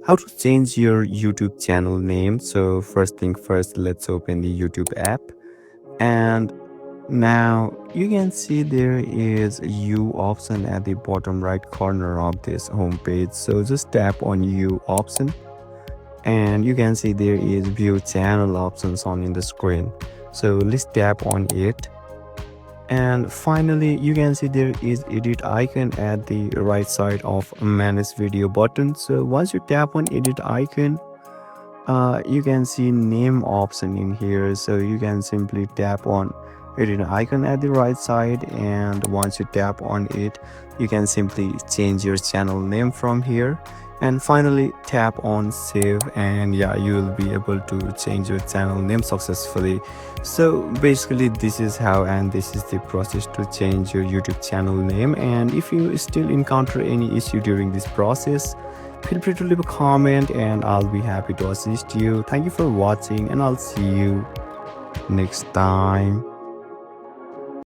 how to change your YouTube channel name. So first thing first, let's open the YouTube app, and now you can see there is a U option at the bottom right corner of this home page. So just tap on U option, and you can see there is view channel options on in the screen. So let's tap on it, and finally you can see there is edit icon at the right side of manage video button. So once you tap on edit icon, you can see name option in here. So you can simply tap on edit icon at the right side, and once you tap on it, you can simply change your channel name from here, and finally tap on save, and yeah, you will be able to change your channel name successfully. So basically this is how, and this is the process to change your YouTube channel name. And if you still encounter any issue during this process, feel free to leave a comment and I'll be happy to assist you. Thank you for watching, and I'll see you next time.